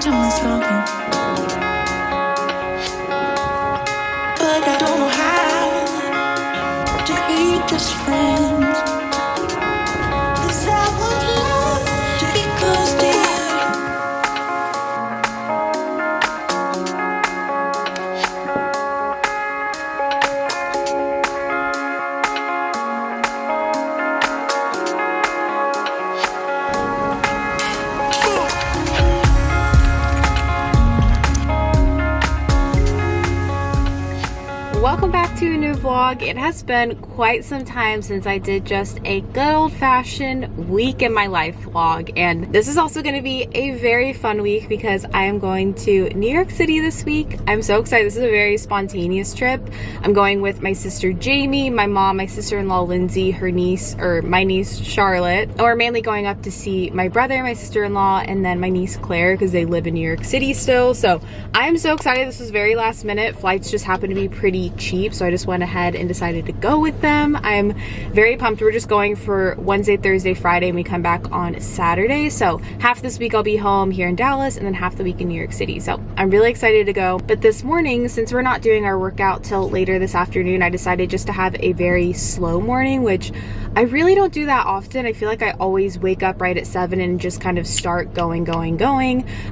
to myself now. But I don't know how to be just friends. 'Cause I would love to be close to you. Welcome back to a new vlog. It has been quite some time since I did just a good old-fashioned week in my life vlog, and this is also going to be a very fun week because I am going to New York City this week. I'm so excited. This is a very spontaneous trip. I'm going with my sister Jamie, my mom, my sister-in-law Lindsay, her niece, or my niece Charlotte, and we're mainly going up to see my brother, my sister-in-law, and then my niece Claire because they live in New York City still. So I am so excited. This was very last minute. Flights just happened to be pretty cheap, so I just went ahead and decided to go with them. I'm very pumped. We're just going for Wednesday, Thursday, Friday, and we come back on Saturday. So half this week I'll be home here in Dallas and then half the week in New York City. So I'm really excited to go. But this morning, since we're not doing our workout till later this afternoon, I decided just to have a very slow morning, which I really don't do that often. I feel like I always wake up right at 7 and just kind of start going.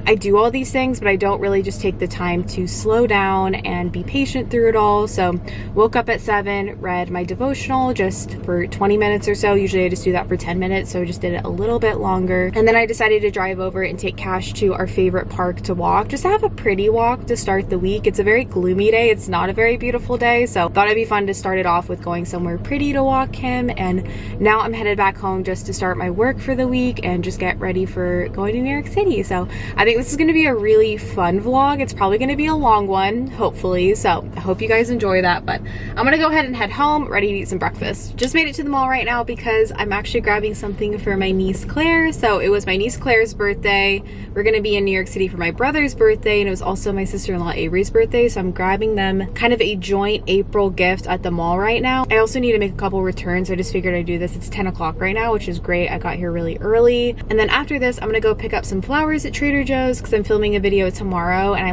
I do all these things, but I don't really just take the time to slow down and be patient through it all. So woke up at 7, read my devotional just for 20 minutes or so. Usually I just do that for 10 minutes, so I just did it a little bit longer. And then I decided to drive over and take Cash to our favorite park to walk, just to have a pretty walk to start the week. It's a very gloomy day. It's not a very beautiful day, so thought it'd be fun to start it off with going somewhere pretty to walk him. And now I'm headed back home just to start my work for the week and just get ready for going to New York City. So I think this is going to be a really fun vlog. It's probably going to be a long one, hopefully, so I hope you guys enjoy that. But I'm gonna go ahead and head home, ready to eat some breakfast. Just made it to the mall right now because I'm actually grabbing something for my niece Claire. So it was my niece Claire's birthday. We're gonna be in New York City for my brother's birthday, and it was also my sister-in-law Avery's birthday, so I'm grabbing them kind of a joint April gift at the mall right now. I also need to make a couple returns, so I just figured I'd do this. It's 10 o'clock right now, which is great. I got here really early. And then after this, I'm gonna go pick up some flowers at Trader Joe's because I'm filming a video tomorrow, and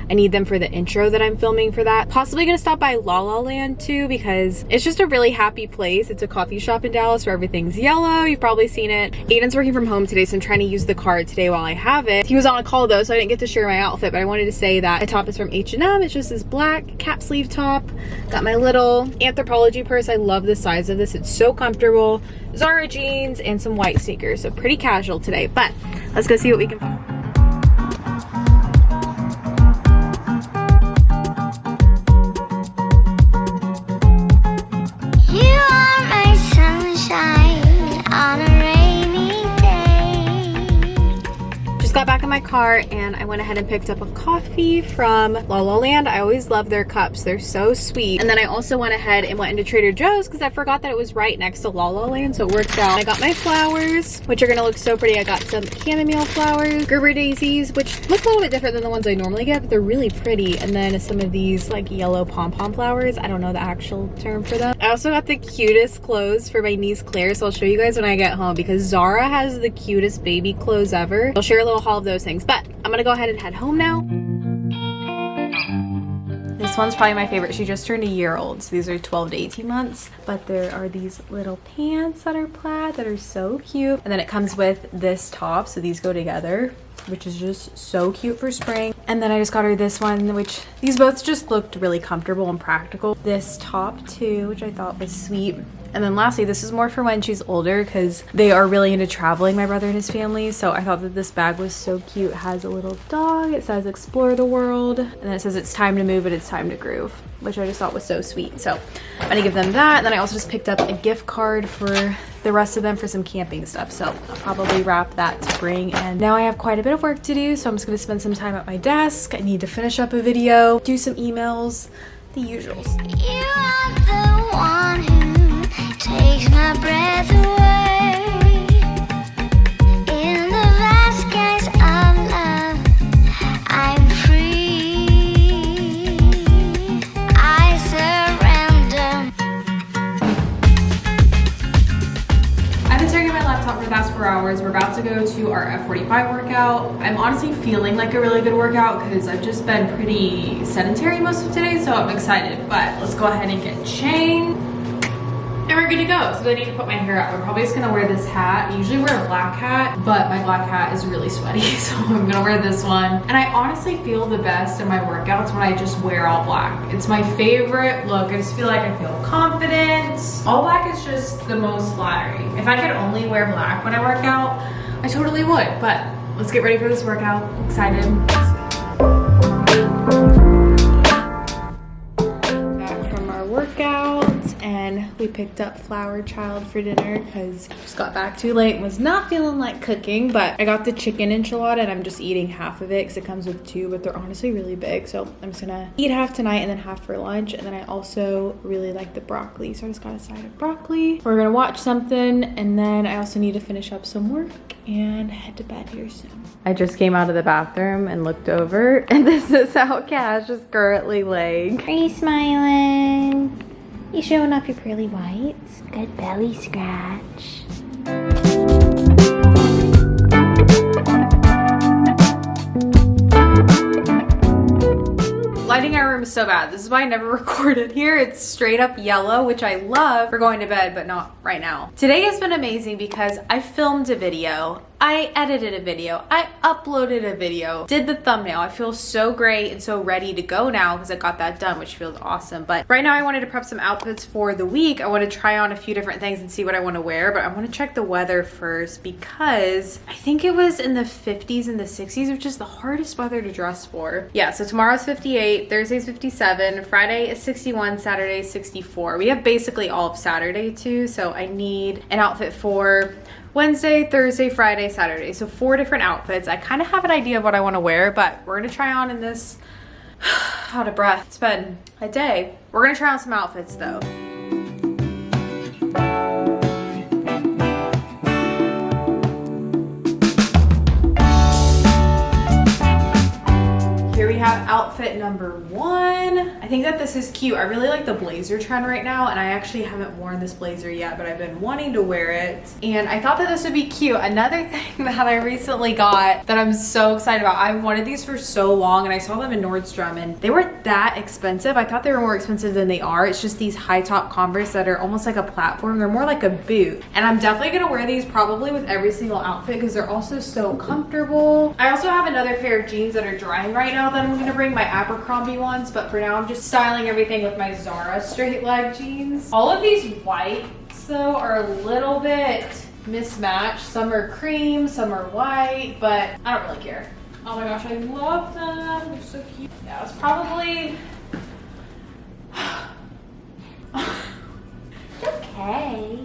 I need them for the intro that I'm filming for that. Possibly gonna stop by La La Land too because it's just a really happy place. It's a coffee shop in Dallas where everything's yellow. You've probably seen it. Aiden's working from home today, so I'm trying to use the card today while I have it. He was on a call though, so I didn't get to share my outfit, but I wanted to say that the top is from H&M. It's just this black cap sleeve top. Got my little Anthropologie purse. I love the size of this. It's so comfortable. Zara jeans and some white sneakers, so pretty casual today, but let's go see what we can find. Got back in my car and I went ahead and picked up a coffee from La La Land. I always love their cups. They're so sweet. And then I also went ahead and went into Trader Joe's because I forgot that it was right next to La La Land, so it worked out. I got my flowers, which are gonna look so pretty. I got some chamomile flowers, Gerber daisies, which look a little bit different than the ones I normally get, but they're really pretty. And then some of these like yellow pom-pom flowers. I don't know the actual term for them. I also got the cutest clothes for my niece Claire, so I'll show you guys when I get home because Zara has the cutest baby clothes ever. I'll share a little haul of those things, but I'm gonna go ahead and head home now. This one's probably my favorite. She just turned a year old, so these are 12 to 18 months. But there are these little pants that are plaid that are so cute. And then it comes with this top, so these go together, which is just so cute for spring. And then I just got her this one, which these both just looked really comfortable and practical. This top too, which I thought was sweet. And then lastly, this is more for when she's older because they are really into traveling, my brother and his family. So I thought that this bag was so cute. It has a little dog. It says explore the world. And then it says it's time to move, but it's time to groove, which I just thought was so sweet. So I'm gonna give them that. And then I also just picked up a gift card for the rest of them for some camping stuff. So I'll probably wrap that to bring. And now I have quite a bit of work to do. So I'm just gonna spend some time at my desk. I need to finish up a video, do some emails, the usuals. You are the one who takes my breath away. In the vast skies of love, I'm free. I surrender. I've been staring at my laptop for the past 4 hours. We're about to go to our F45 workout. workout. I'm honestly feeling like a really good workout because I've just been pretty sedentary most of today, so I'm excited. But let's go ahead and get changed. And we're good to go. So I need to put my hair up. I'm probably just gonna wear this hat. I usually wear a black hat, but my black hat is really sweaty, so I'm gonna wear this one. And I honestly feel the best in my workouts when I just wear all black. It's my favorite look. I just feel like I feel confident. All black is just the most flattering. If I could only wear black when I work out, I totally would. But let's get ready for this workout. I'm excited. Back from our workout. And we picked up Flower Child for dinner because I just got back too late and was not feeling like cooking. But I got the chicken enchilada and I'm just eating half of it because it comes with two, but they're honestly really big. So I'm just gonna eat half tonight and then half for lunch. And then I also really like the broccoli, so I just got a side of broccoli. We're gonna watch something, and then I also need to finish up some work and head to bed here soon. I just came out of the bathroom and looked over, and this is how Cash is currently laying. Are you smiling? You showing off your pearly whites? Good belly scratch. Lighting in our room is so bad. This is why I never recorded here. It's straight up yellow, which I love for going to bed, but not right now. Today has been amazing because I filmed a video, I edited a video, I uploaded a video, did the thumbnail. I feel so great and so ready to go now because I got that done, which feels awesome. But right now I wanted to prep some outfits for the week. I want to try on a few different things and see what I want to wear, but I want to check the weather first because I think it was in the 50s and the 60s, which is the hardest weather to dress for. Yeah, so tomorrow's 58, Thursday's 57, Friday is 61, Saturday is 64. We have basically all of Saturday too, so I need an outfit for Wednesday, Thursday, Friday, Saturday. So 4 different outfits. I kind of have an idea of what I want to wear, but we're going to try on in this, out of breath. It's been a day. We're going to try on some outfits though. Here we have outfit number 1. I think that this is cute. I really like the blazer trend right now, and I actually haven't worn this blazer yet, but I've been wanting to wear it. And I thought that this would be cute. Another thing that I recently got that I'm so excited about, I wanted these for so long, and I saw them in Nordstrom, and they weren't that expensive. I thought they were more expensive than they are. It's just these high top Converse that are almost like a platform. They're more like a boot. And I'm definitely gonna wear these probably with every single outfit because they're also so comfortable. I also have another pair of jeans that are drying right now that I'm gonna bring, my Abercrombie ones, but for now I'm just styling everything with my Zara straight leg jeans. All of these whites though are a little bit mismatched. Some are cream, some are white, but I don't really care. Oh my gosh, I love them. They're so cute. Yeah, it's probably Okay.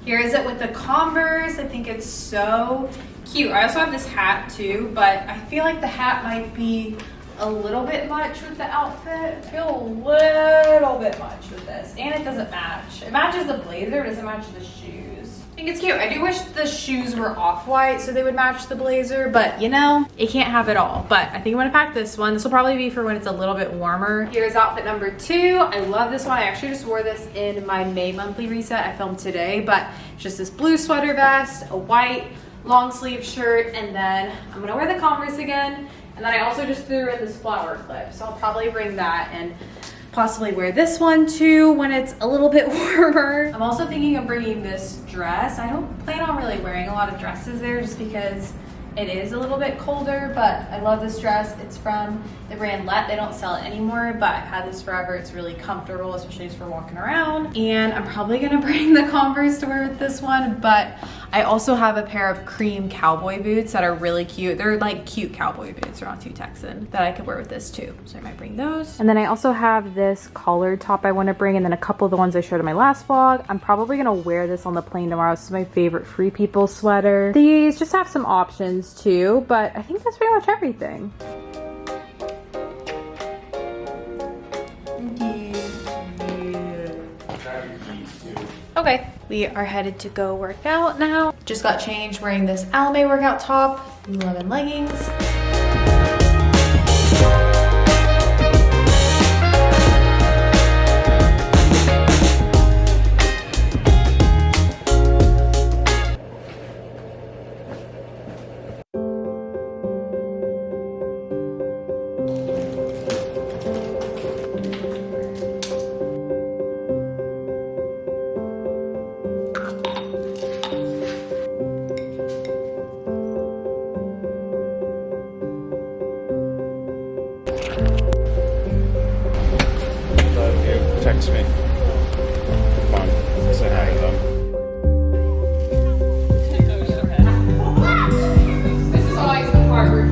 Here is it with the Converse. I think it's so cute. I also have this hat too, but I feel like the hat might be a little bit much with the outfit. I feel a little bit much with this, and it doesn't match. It matches the blazer, it doesn't match the shoes. I think it's cute. I do wish the shoes were off-white so they would match the blazer, but you know, it can't have it all. But I think I'm gonna pack this one. This will probably be for when it's a little bit warmer. Here's outfit number 2. I love this one. I actually just wore this in my May monthly reset I filmed today, but it's just this blue sweater vest, a white long sleeve shirt, and then I'm gonna wear the Converse again. And then I also just threw in this flower clip, so I'll probably bring that and possibly wear this one too when it's a little bit warmer. I'm also thinking of bringing this dress. I don't plan on really wearing a lot of dresses there just because it is a little bit colder, but I love this dress. It's from the brand Let. They don't sell it anymore, but I've had this forever. It's really comfortable, especially just for walking around. And I'm probably gonna bring the Converse to wear with this one, but I also have a pair of cream cowboy boots that are really cute. They're like cute cowboy boots, they're not too Texan, that I could wear with this too. So I might bring those. And then I also have this collared top I wanna bring, and then a couple of the ones I showed in my last vlog. I'm probably gonna wear this on the plane tomorrow. This is my favorite Free People sweater. These just have some options too, but I think that's pretty much everything. Okay, we are headed to go work out now. Just got changed wearing this Alame workout top, 11 leggings. Love you. Text me. Come on, say hi to them. This is always the part where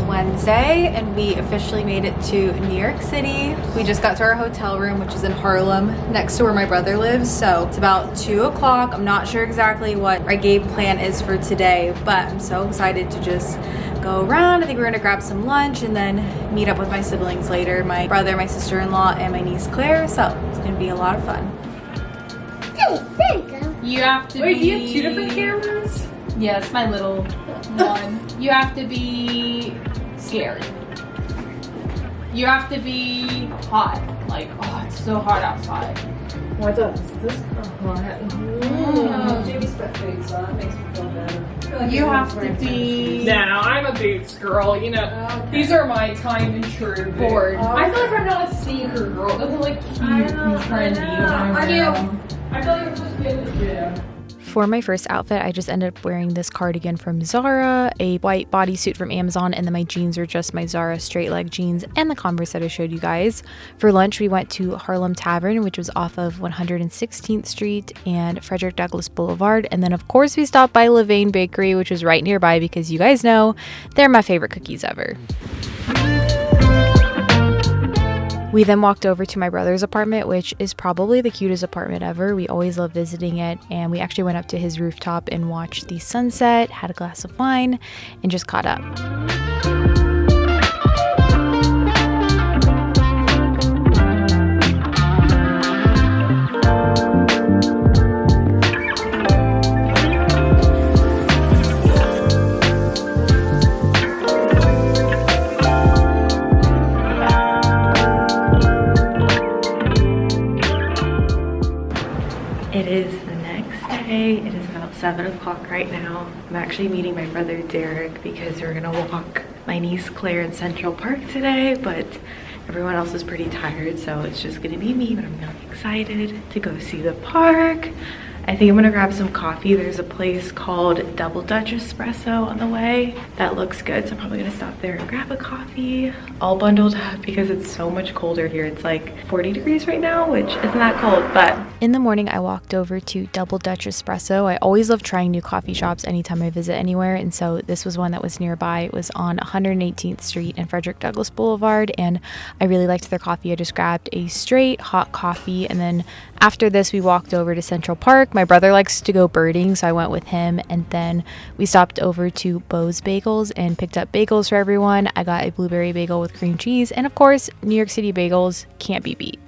Wednesday, and we officially made it to New York City. We just got to our hotel room, which is in Harlem, next to where my brother lives. So it's about 2 o'clock. I'm not sure exactly what our game plan is for today, but I'm so excited to just go around. I think we're gonna grab some lunch and then meet up with my siblings later, my brother, my sister-in-law, and my niece Claire. So it's gonna be a lot of fun. You have to Wait, do you have 2 different cameras? Yeah, it's my little one. You have to be scared. You have to be hot. Like, oh, it's so hot outside. Oh, I thought this hot. Jamie's put boots on. That makes me feel better. Like You have to be No, I'm a boots girl. You know, these are my time and true bored. I feel like I'm not a sneaker girl. It doesn't look cute and trendy. I feel like I'm supposed to be in the gym. For my first outfit, I just ended up wearing this cardigan from Zara, a white bodysuit from Amazon, and then my jeans are just my Zara straight leg jeans and the Converse that I showed you guys. For lunch, we went to Harlem Tavern, which was off of 116th Street and Frederick Douglass Boulevard. And then, of course, we stopped by Levain Bakery, which was right nearby because you guys know they're my favorite cookies ever. We then walked over to my brother's apartment, which is probably the cutest apartment ever. We always love visiting it, and we actually went up to his rooftop and watched the sunset, had a glass of wine, and just caught up. It is the next day. It is about 7 o'clock right now. I'm actually meeting my brother Derek because we're gonna walk my niece Claire in Central Park today, but everyone else is pretty tired, so it's just gonna be me, but I'm really excited to go see the park. I think I'm gonna grab some coffee. There's a place called Double Dutch Espresso on the way that looks good, so I'm probably gonna stop there and grab a coffee. All bundled up because it's so much colder here. It's like 40 degrees right now, which isn't that cold, but In the morning, I walked over to Double Dutch Espresso. I always love trying new coffee shops anytime I visit anywhere, and so this was one that was nearby. It was on 118th Street and Frederick Douglass Boulevard, and I really liked their coffee. I just grabbed a straight hot coffee, and then after this, we walked over to Central Park. My brother likes to go birding, so I went with him, and then we stopped over to Bo's Bagels and picked up bagels for everyone. I got a blueberry bagel with cream cheese, and of course, New York City bagels can't be beat.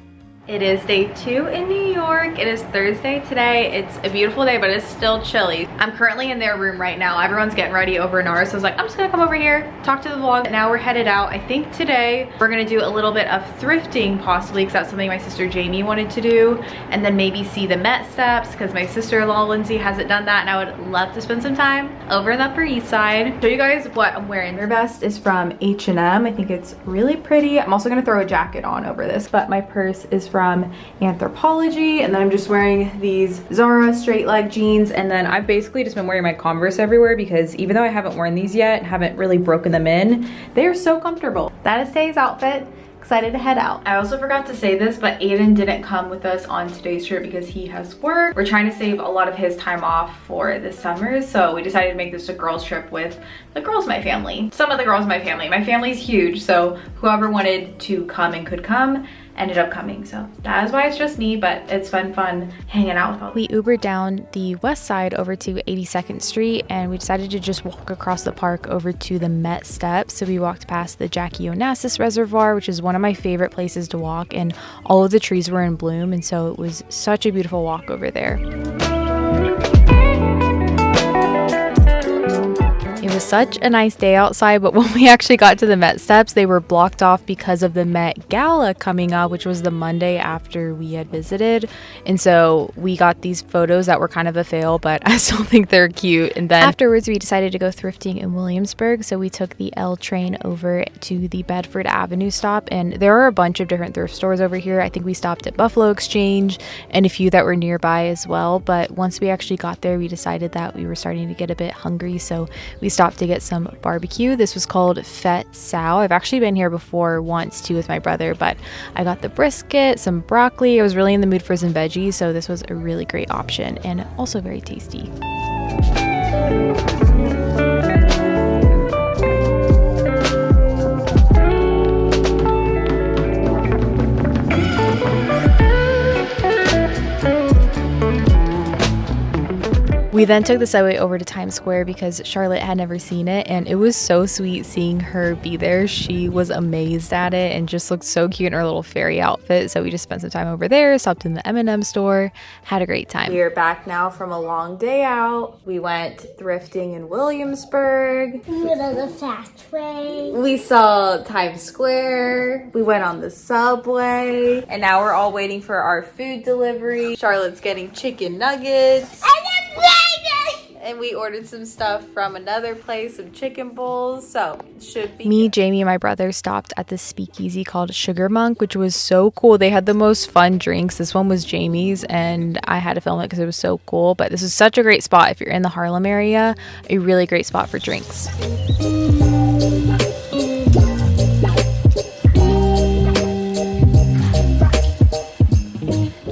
It is day 2 in New York. It is Thursday today. It's a beautiful day, but it's still chilly. I'm currently in their room right now. Everyone's getting ready over in ours, so I was like, I'm just gonna come over here, talk to the vlog. Now we're headed out. I think today we're gonna do a little bit of thrifting possibly, because that's something my sister Jamie wanted to do, and then maybe see the Met steps, because my sister-in-law Lindsay hasn't done that, and I would love to spend some time over in the Upper East Side. Show you guys what I'm wearing. Their vest is from H&M. I think it's really pretty. I'm also gonna throw a jacket on over this, but my purse is from Anthropology, and then I'm just wearing these Zara straight leg jeans, and then I've basically just been wearing my Converse everywhere because even though I haven't worn these yet, haven't really broken them in, they are so comfortable. That is today's outfit. Excited to head out. I also forgot to say this, but Aiden didn't come with us on today's trip because he has work. We're trying to save a lot of his time off for the summer, so we decided to make this a girls trip with the girls in my family. Some of the girls in my family. My family's huge, so whoever wanted to come and could come ended up coming, so that is why it's just me, but it's been fun hanging out with all. We Ubered down the west side over to 82nd Street, and we decided to just walk across the park over to the Met steps. So we walked past the Jackie Onassis Reservoir, which is one of my favorite places to walk, and all of the trees were in bloom, and so it was such a beautiful walk over there. It was such a nice day outside, but when we actually got to the Met steps, they were blocked off because of the Met Gala coming up, which was the Monday after we had visited. And so we got these photos that were kind of a fail, but I still think they're cute. And then afterwards, we decided to go thrifting in Williamsburg. So we took the L train over to the Bedford Avenue stop, and there are a bunch of different thrift stores over here. I think we stopped at Buffalo Exchange and a few that were nearby as well. But once we actually got there, we decided that we were starting to get a bit hungry, so we stopped to get some barbecue. This was called Fête Sao. I've actually been here before once too with my brother, but I got the brisket, some broccoli. I was really in the mood for some veggies, so this was a really great option and also very tasty. We then took the subway over to Times Square because Charlotte had never seen it, and it was so sweet seeing her be there. She was amazed at it and just looked so cute in her little fairy outfit. So we just spent some time over there, stopped in the M&M store, had a great time. We are back now from a long day out. We went thrifting in Williamsburg. We went on the fast way. We saw Times Square. We went on the subway. And now we're all waiting for our food delivery. Charlotte's getting chicken nuggets. And we ordered some stuff from another place, some chicken bowls, so it should be me, good. Jamie, and my brother stopped at this speakeasy called Sugar Monk, which was so cool. They had the most fun drinks. This one was Jamie's, and I had to film it because it was so cool. But this is such a great spot if you're in the Harlem area, a really great spot for drinks.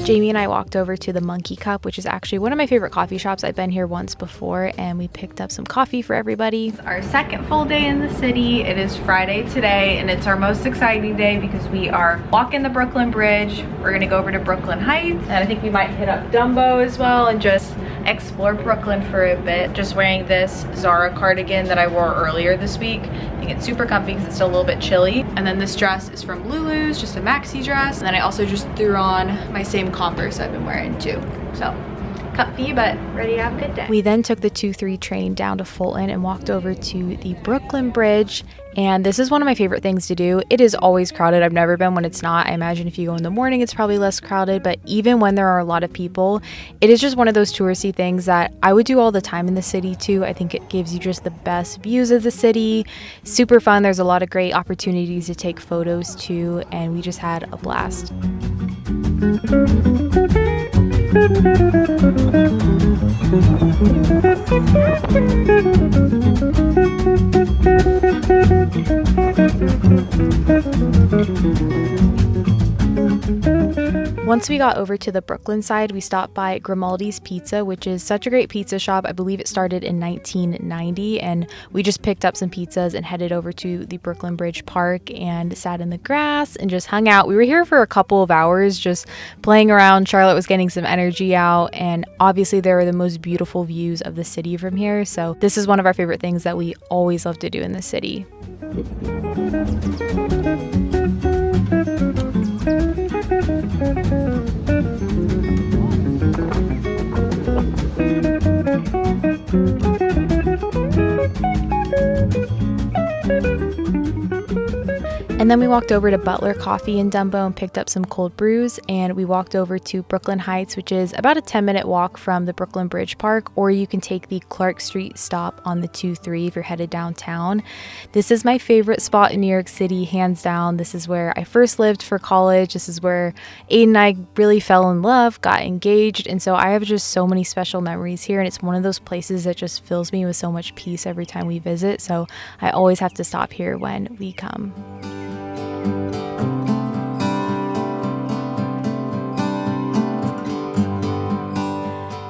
Jamie and I walked over to the Monkey Cup, which is actually one of my favorite coffee shops. I've been here once before, and we picked up some coffee for everybody. It's our second full day in the city. It is Friday today, and it's our most exciting day because we are walking the Brooklyn Bridge. We're gonna go over to Brooklyn Heights, and I think we might hit up Dumbo as well and just explore Brooklyn for a bit. Just wearing this Zara cardigan that I wore earlier this week. I think it's super comfy because it's still a little bit chilly. And then this dress is from Lulu's, just a maxi dress. And then I also just threw on my same Converse I've been wearing too. So comfy, but ready to have a good day. We then took the 2-3 train down to Fulton and walked over to the Brooklyn Bridge. And this is one of my favorite things to do. It is always crowded. I've never been when it's not. I imagine if you go in the morning, it's probably less crowded. But even when there are a lot of people, it is just one of those touristy things that I would do all the time in the city too. I think it gives you just the best views of the city. Super fun. There's a lot of great opportunities to take photos too. And we just had a blast. Once we got over to the Brooklyn side, we stopped by Grimaldi's Pizza, which is such a great pizza shop. I believe it started in 1990, and we just picked up some pizzas and headed over to the Brooklyn Bridge Park and sat in the grass and just hung out. We were here for a couple of hours just playing around. Charlotte was getting some energy out, and obviously there are the most beautiful views of the city from here. So this is one of our favorite things that we always love to do in the city. And then we walked over to Butler Coffee in Dumbo and picked up some cold brews, and we walked over to Brooklyn Heights, which is about a 10-minute walk from the Brooklyn Bridge Park, or you can take the Clark Street stop on the 2-3 if you're headed downtown. This is my favorite spot in New York City, hands down. This is where I first lived for college. This is where Aiden and I really fell in love, got engaged, and so I have just so many special memories here, and it's one of those places that just fills me with so much peace every time we visit, so I always have to stop here when we come.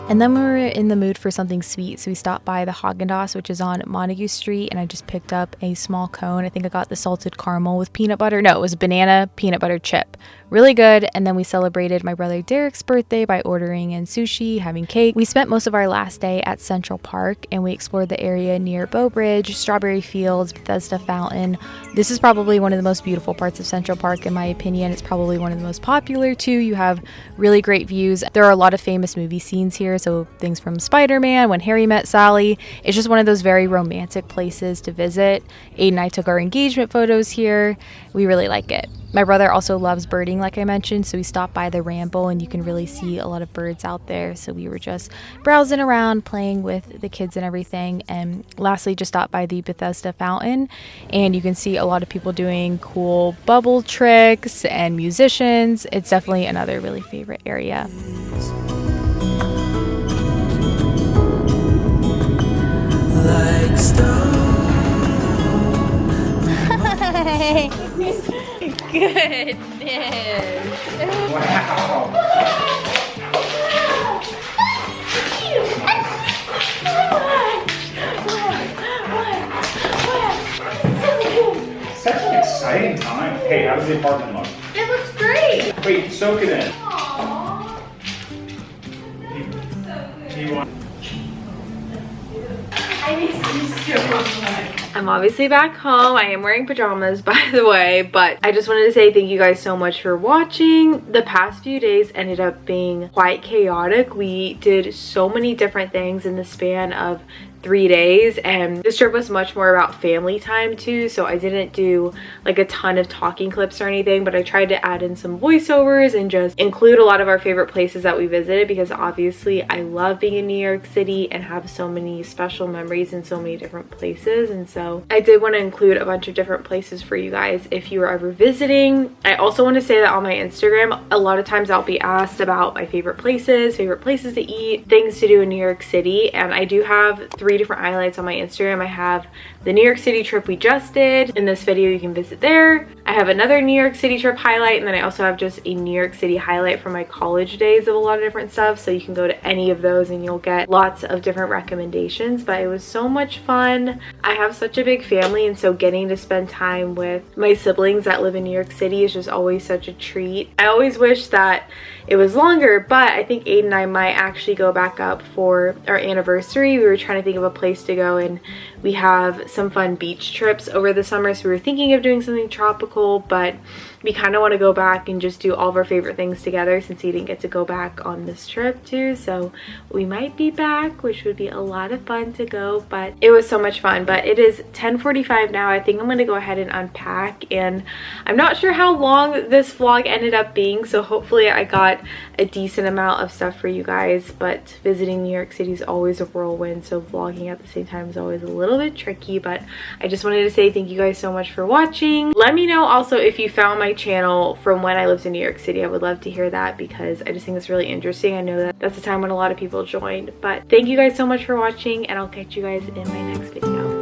And then we were in the mood for something sweet, so we stopped by the Haagen-Dazs, which is on Montague Street, and I just picked up a small cone. I think I got the salted caramel with peanut butter. No, it was a banana peanut butter chip. Really good. And then we celebrated my brother Derek's birthday by ordering in sushi, having cake. We spent most of our last day at Central Park, and we explored the area near Bow Bridge, Strawberry Fields, Bethesda Fountain. This is probably one of the most beautiful parts of Central Park, in my opinion. It's probably one of the most popular too. You have really great views. There are a lot of famous movie scenes here, So things from Spider-Man, When Harry Met Sally. It's just one of those very romantic places to visit. Aiden and I took our engagement photos here. We really like it. My brother also loves birding, like I mentioned, so we stopped by the Ramble, and you can really see a lot of birds out there. So we were just browsing around, playing with the kids and everything. And lastly, just stopped by the Bethesda Fountain, and you can see a lot of people doing cool bubble tricks and musicians. It's definitely another really favorite area. Like stone. Goodness. Wow. Such an exciting time. Hey, how does the apartment look? It looks great. Wait, soak it in. Aww. Do you want? I miss you so much. I'm obviously back home. I am wearing pajamas, by the way, but I just wanted to say thank you guys so much for watching. The past few days ended up being quite chaotic. We did so many different things in the span of 3 days, and this trip was much more about family time too, so I didn't do like a ton of talking clips or anything, but I tried to add in some voiceovers and just include a lot of our favorite places that we visited, because obviously I love being in New York City and have so many special memories in so many different places. And so I did want to include a bunch of different places for you guys if you are ever visiting. I also want to say that on my Instagram, a lot of times I'll be asked about my favorite places to eat, things to do in New York City, and I do have 3 different highlights on my Instagram. I have the New York City trip we just did. In this video, you can visit there. I have another New York City trip highlight, and then I also have just a New York City highlight from my college days of a lot of different stuff, so you can go to any of those and you'll get lots of different recommendations. But it was so much fun. I have such a big family, and so getting to spend time with my siblings that live in New York City is just always such a treat. I always wish that it was longer, but I think Aiden and I might actually go back up for our anniversary. We were trying to think of a place to go, and we have some fun beach trips over the summer, so we were thinking of doing something tropical, but we kind of want to go back and just do all of our favorite things together since he didn't get to go back on this trip too. So we might be back, which would be a lot of fun to go, but it was so much fun. But it is 10:45 now. I think I'm going to go ahead and unpack, and I'm not sure how long this vlog ended up being, so hopefully I got a decent amount of stuff for you guys. But visiting New York City is always a whirlwind, so vlogging at the same time is always a little bit tricky. But I just wanted to say thank you guys so much for watching. Let me know also if you found my channel from when I lived in New York City. I would love to hear that, because I just think it's really interesting. I know that that's a time when a lot of people joined. But thank you guys so much for watching, and I'll catch you guys in my next video.